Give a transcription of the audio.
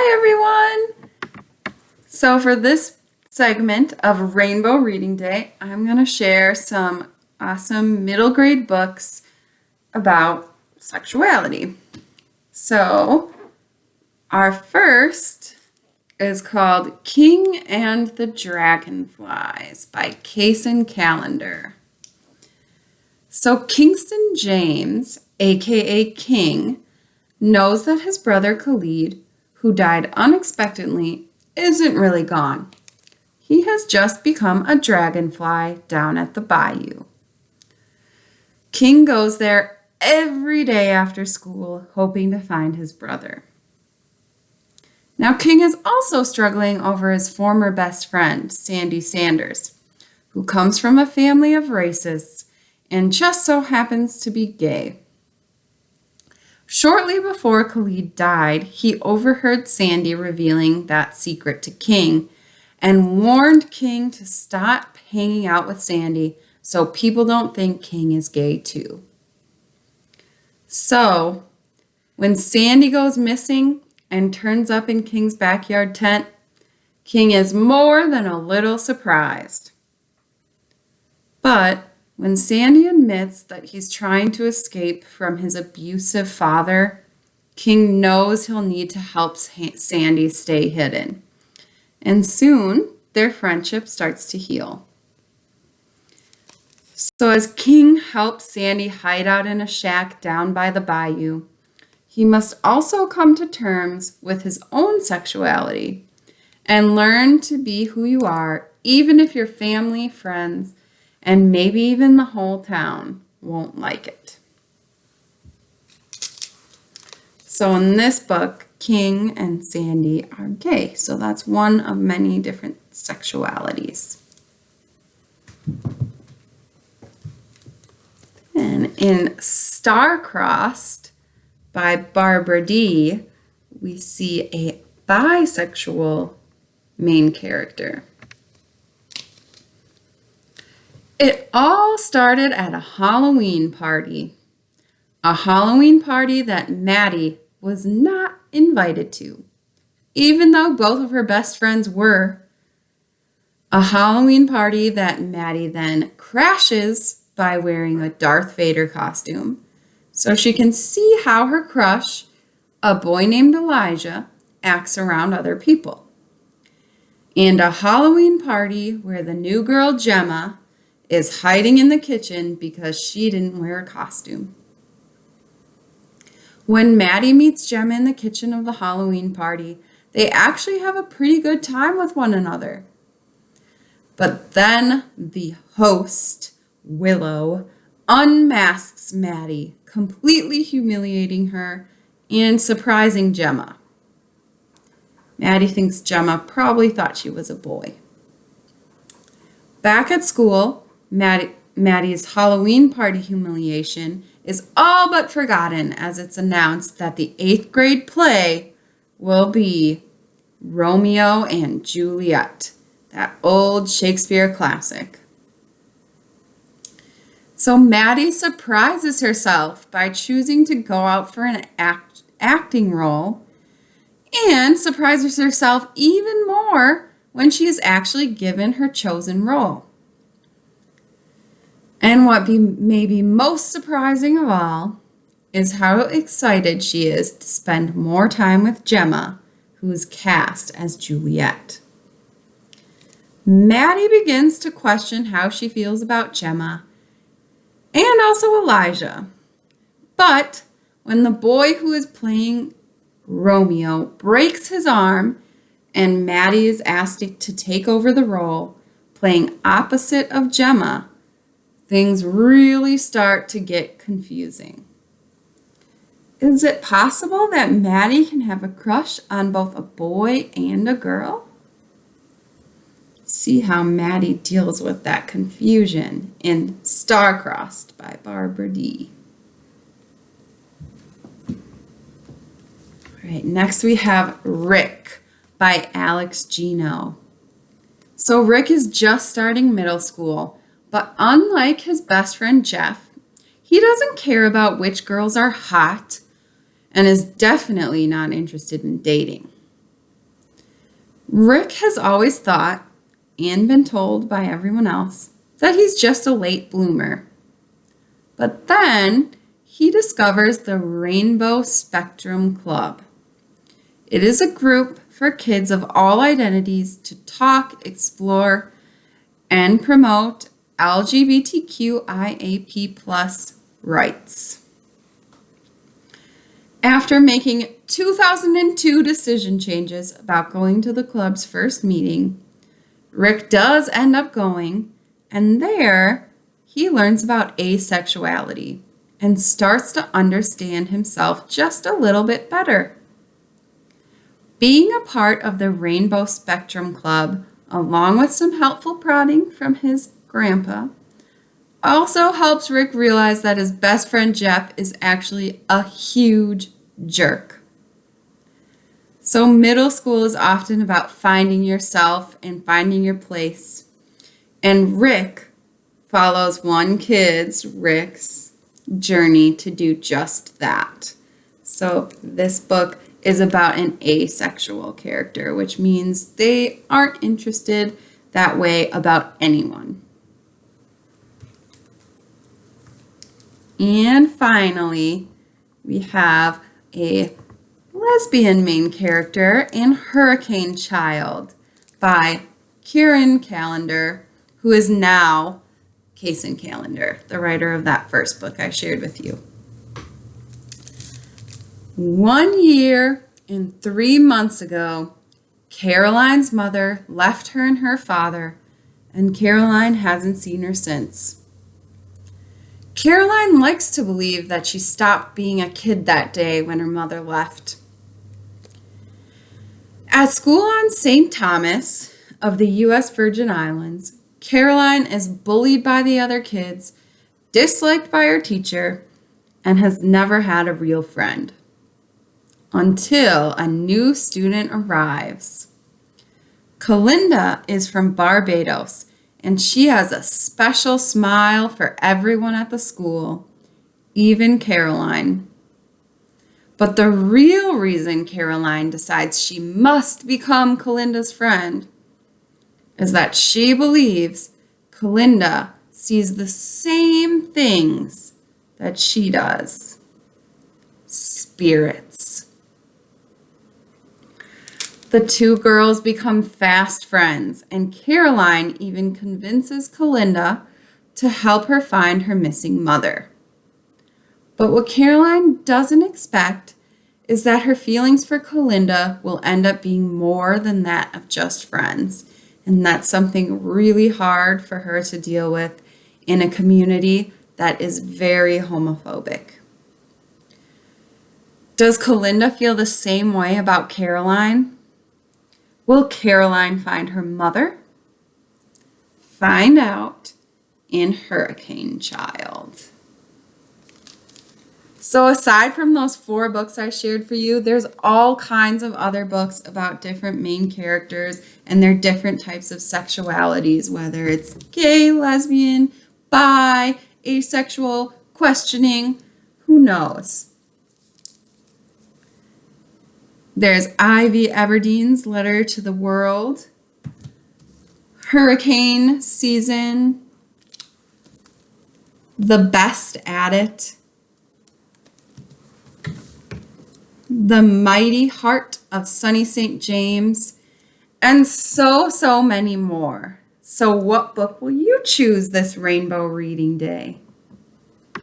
Hi, everyone. So for this segment of Rainbow Reading Day, I'm going to share some awesome middle grade books about sexuality. So our first is called King and the Dragonflies by Kacen Callender. So Kingston James, aka King, knows that his brother Khalid, who died unexpectedly, isn't really gone. He has just become a dragonfly down at the bayou. King goes there every day after school, hoping to find his brother. Now, King is also struggling over his former best friend, Sandy Sanders, who comes from a family of racists and just so happens to be gay. Shortly before Khalid died, he overheard Sandy revealing that secret to King and warned King to stop hanging out with Sandy so people don't think King is gay too. So, when Sandy goes missing and turns up in King's backyard tent, King is more than a little surprised. But when Sandy admits that he's trying to escape from his abusive father, King knows he'll need to help Sandy stay hidden. And soon, their friendship starts to heal. So as King helps Sandy hide out in a shack down by the bayou, he must also come to terms with his own sexuality and learn to be who you are, even if your family, friends, and maybe even the whole town won't like it. So in this book, King and Sandy are gay. So that's one of many different sexualities. And in Starcrossed by Barbara D., we see a bisexual main character. It all started at a Halloween party. A Halloween party that Maddie was not invited to, even though both of her best friends were. A Halloween party that Maddie then crashes by wearing a Darth Vader costume so she can see how her crush, a boy named Elijah, acts around other people. And a Halloween party where the new girl Gemma is hiding in the kitchen because she didn't wear a costume. When Maddie meets Gemma in the kitchen of the Halloween party, they actually have a pretty good time with one another. But then the host, Willow, unmasks Maddie, completely humiliating her and surprising Gemma. Maddie thinks Gemma probably thought she was a boy. Back at school, Maddie's Halloween party humiliation is all but forgotten as it's announced that the 8th grade play will be Romeo and Juliet, that old Shakespeare classic. So Maddie surprises herself by choosing to go out for an acting role and surprises herself even more when she is actually given her chosen role. And what may be most surprising of all is how excited she is to spend more time with Gemma, who is cast as Juliet. Maddie begins to question how she feels about Gemma and also Elijah. But when the boy who is playing Romeo breaks his arm and Maddie is asked to take over the role, playing opposite of Gemma, things really start to get confusing. Is it possible that Maddie can have a crush on both a boy and a girl? See how Maddie deals with that confusion in Starcrossed by Barbara D. All right, next we have Rick by Gino. So Rick is just starting middle school, but unlike his best friend Jeff, he doesn't care about which girls are hot and is definitely not interested in dating. Rick has always thought, and been told by everyone else, that he's just a late bloomer. But then he discovers the Rainbow Spectrum Club. It is a group for kids of all identities to talk, explore, and promote LGBTQIAP+ rights. After making 2002 decision changes about going to the club's first meeting, Rick does end up going, and there he learns about asexuality and starts to understand himself just a little bit better. Being a part of the Rainbow Spectrum Club, along with some helpful prodding from his grandpa, also helps Rick realize that his best friend Jeff is actually a huge jerk. So middle school is often about finding yourself and finding your place. And Rick follows one kid's, Rick's, journey to do just that. So this book is about an asexual character, which means they aren't interested that way about anyone. And finally, we have a lesbian main character in Hurricane Child by Kheryn Callender, who is now Kacen Callender, the writer of that first book I shared with you. 1 year and 3 months ago, Caroline's mother left her and her father, and Caroline hasn't seen her since. Caroline likes to believe that she stopped being a kid that day when her mother left. At school on St. Thomas of the U.S. Virgin Islands, Caroline is bullied by the other kids, disliked by her teacher, and has never had a real friend. Until a new student arrives. Callender is from Barbados, and she has a special smile for everyone at the school, even Caroline. But the real reason Caroline decides she must become Callender's friend is that she believes Callender sees the same things that she does. Spirits. The two girls become fast friends, and Caroline even convinces Callender to help her find her missing mother. But what Caroline doesn't expect is that her feelings for Callender will end up being more than that of just friends, and that's something really hard for her to deal with in a community that is very homophobic. Does Callender feel the same way about Caroline? Will Caroline find her mother? Find out in Hurricane Child. So aside from those 4 books I shared for you, there's all kinds of other books about different main characters and their different types of sexualities, whether it's gay, lesbian, bi, asexual, questioning, who knows? There's Ivy Everdene's Letter to the World, Hurricane Season, The Best at It, The Mighty Heart of Sunny St. James, and so many more. So what book will you choose this Rainbow Reading Day?